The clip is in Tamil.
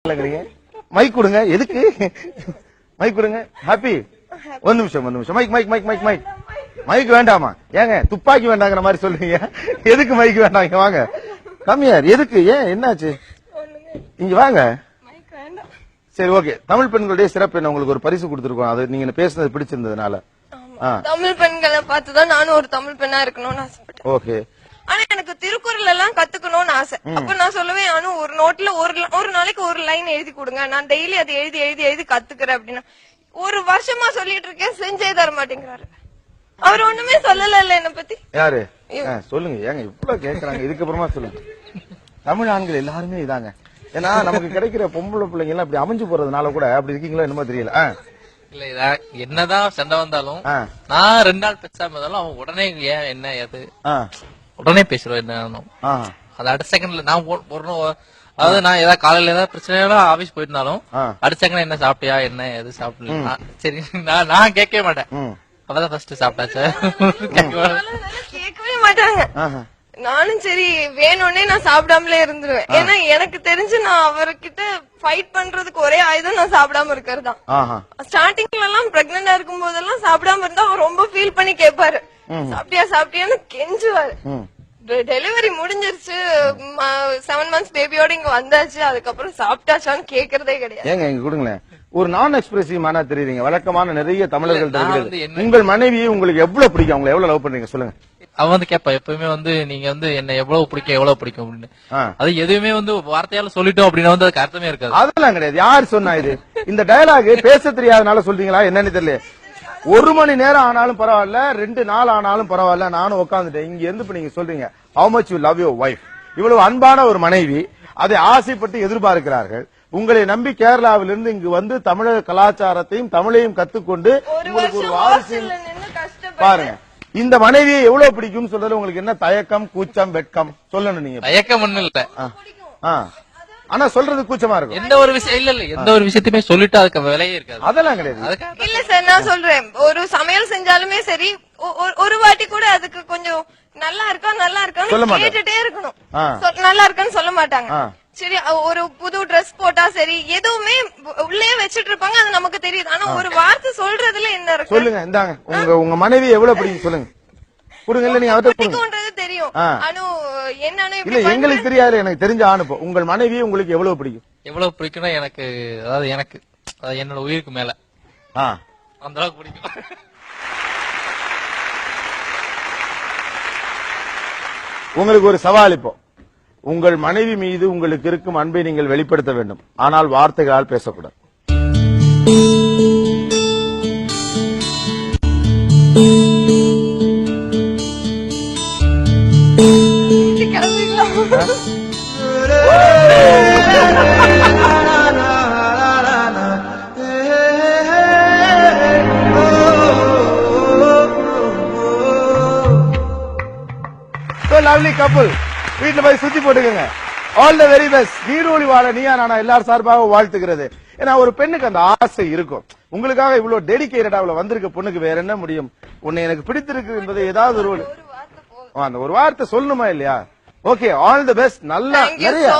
மைக் கொடுங்க. எதுக்கு மைக் கொடுங்க? ஹாப்பி. ஒரு நிமிஷம் mic mic mic mic mic mic வேண்டாமா? ஏங்க துப்பாக்கி வேண்டாங்கிற மாதிரி சொல்றீங்க. எதுக்கு மைக் வேண்டாங்க? வாங்க கம்மியார். எதுக்கு? ஏன் என்னாச்சு? இங்க வாங்க. சரி ஓகே. தமிழ் பெண்களுடைய சிறப்பு என்ன? உங்களுக்கு ஒரு பரிசு கொடுத்துருக்கோம். அது நீங்க பேசுனது பிடிச்சிருந்ததுனால. தமிழ் பெண்களை பார்த்துதான் நானும் ஒரு தமிழ் பெண்ணா இருக்கணும்னு ஆசைப்பட்டேன். ஓகே. ஆனா எனக்கு திருக்குறள் எல்லாம் கத்துக்கணும்னு ஆசை. அப்ப நான் சொல்லுவேன், நானும் ஒரு நோட்ல ஒரு நாளைக்கு ஒரு லைன் எழுதி கொடுங்க, நான் டெய்லி அதை எழுதி எழுதி எழுதி கத்துக்கிறேன் அப்படின்னா. ஒரு வருஷமா சொல்லிட்டு இருக்கேன், செஞ்சே தர மாட்டேங்கிறாரு. அவர் ஒண்ணுமே சொல்லல என்ன பத்தி. யாரு? சொல்லுங்க. ஏங்க இவ்வளவு கேக்குறாங்க, இதுக்கப்புறமா சொல்லுங்க. தமிழ் ஆண்கள் எல்லாருமே இதாங்க. ஏன்னா நமக்கு கிடைக்கிற பொம்பளை பிள்ளைங்க எல்லாம் இப்படி அமைஞ்சு போறதுனால கூட அப்படி இருக்கீங்களோ என்னமோ தெரியல. இல்ல என்னதான் சண்டை வந்தாலும் நான் 2 நாள் பேசாம இருந்தாலும் அவன் உடனே ஏன் என்ன ஏது உடனே பேசுறோம். என்ன அது அடுத்த செகண்ட்ல நான் அதாவது நான் ஏதாவது காலையில ஏதாவது பிரச்சனை ஆபீஸ் போயிருந்தாலும் அடுத்த செகண்ட் என்ன சாப்பிட்டியா என்ன எது சாப்பிடல சரி நான் கேட்கவே மாட்டேன். அப்பதான் ஃபர்ஸ்ட் சாப்பிட்டாச்சு கேட்கவே மாட்டாங்க. நானும் சரி வேணும்னே நான் சாப்பிடாமலே இருந்துருவேன். ஏன்னா எனக்கு தெரிஞ்சு நான் அவர்கிட்ட ஃபைட் பண்றதுக்கு ஒரே ஆயுதம் நான் சாப்பிடாம இருக்கிறது தான். ஸ்டார்டிங்ல எல்லாம் பிரெக்னெண்டா இருக்கும் போதெல்லாம் சாப்பிடாம இருந்தா அவர் ரொம்ப ஃபீல் பண்ணி கேட்பாரு, சாப்பிட்டியா சாப்பிட்டியான்னு கெஞ்சுவாரு. டெலிவரி முடிஞ்சிருச்சு, 7 months பேபியோட இங்க வந்தாச்சு, அதுக்கப்புறம் சாப்பிட்டாச்சான்னு கேக்குறதே கிடையாது. ஏங்க இங்க கொடுங்களேன். ஒரு நான் எக்ஸ்பிரசிவ் தெரியுறீங்க. வழக்கமான நிறைய தமிழர்கள் தெரிகிறது. உங்கள் மனைவியை உங்களுக்கு எவ்வளவு பிடிக்கும்? அவங்க எவ்வளவு லவ் பண்றீங்க சொல்லுங்க. அவன் வந்து கேப்பா எப்பவுமே வந்து நீங்க வந்து என்ன எவ்வளவு பிடிக்கும் அப்படின்னு. அது எதுவுமே வந்து வார்த்தையால சொல்லிட்டோம் அப்படின்னா வந்து அதுக்கு அர்த்தமே இருக்காது. அதெல்லாம் கிடையாது. யார் சொன்னா இது? இந்த டயலாக் பேச தெரியாதனால சொல்றீங்களா என்னன்னு தெரியல. 1 மணி நேரம் ஆனாலும் பரவாயில்ல, 2 நாள் ஆனாலும் பரவாயில்ல, நானும் உட்காந்துட்டேன். இங்க இருந்து இப்ப நீங்க சொல்றீங்க how much you love your wife. இவ்வளவு அன்பான ஒரு மனைவி அதை ஆசைப்பட்டு எதிர்பார்க்கிறார்கள். உங்களை நம்பி கேரளாவிலிருந்து இங்கு வந்து தமிழக கலாச்சாரத்தையும் தமிழையும் கத்துக்கொண்டு உங்களுக்கு ஒரு வாரிசு பாருங்க. இந்த மனைவியை எவ்வளவு பிடிக்கும் சொல்றது உங்களுக்கு என்ன தயக்கம், கூச்சம், வெட்கம்? சொல்லணும். நீங்க தயக்கம் ஒண்ணு இல்ல, ஆனா சொல்றது கூச்சமா இருக்கும். எந்த ஒரு விஷயம் இல்ல எந்த ஒரு விஷயத்தையுமே சொல்லிட்டு அதுக்கு விலையே இருக்காது. அதெல்லாம் கிடையாது. இல்ல சார், நான் சொல்றேன், ஒரு சமையல் செஞ்சாலுமே சரி ஒரு வாட்டி கூட அதுக்கு கொஞ்சம் நல்லா இருக்கா கேட்டுட்டே இருக்கணும். நல்லா இருக்கான்னு சொல்ல மாட்டாங்க. சரி, ஒரு புது ட்ரெஸ் போட்டா சரி எதுவுமே உள்ளே வச்சிட்டு இருப்பாங்க, அது நமக்கு தெரியுது. ஆனா ஒரு வார்த்தை சொல்றதுல என்ன இருக்கு? சொல்லுங்க. இந்தாங்க உங்க மனைவி எவ்வளவு பிடிக்கும் சொல்லுங்க. கொடுங்க. இல்ல நீங்க அவர்கிட்ட தெரியும். என்னன்னு இல்ல எங்களுக்கு தெரியாது, எனக்கு தெரிஞ்ச அனுப்ப. உங்கள் மனைவி உங்களுக்கு எவ்வளவு பிடிக்கும்? எவ்வளவு பிடிக்கும்னா எனக்கு அதாவது என்னோட உயிருக்கு மேல அந்த அளவுக்கு பிடிக்கும். உங்களுக்கு ஒரு சவால். இப்போ உங்கள் மனைவி மீது உங்களுக்கு இருக்கும் அன்பை நீங்கள் வெளிப்படுத்த வேண்டும். ஆனால் வார்த்தைகளால் பேசக்கூடாது. லவ்லி கப்புள் வீட்டுல போய் சுத்தி போட்டுக்கங்க. All the very best. நீரோழி வாழ நீயா நானா எல்லாரும் சார்பாக வாழ்த்துகிறது. ஏன்னா ஒரு பெண்ணுக்கு அந்த ஆசை இருக்கும். உங்களுக்காக இவ்வளவு டெடிகேட்டடா வந்திருக்க பொண்ணுக்கு வேற என்ன முடியும்? உன்னை எனக்கு பிடித்திருக்கு என்பது ஏதாவது ஒரு வார்த்தை சொல்லணுமா இல்லையா? Okay, all the best. நல்லா நிறைய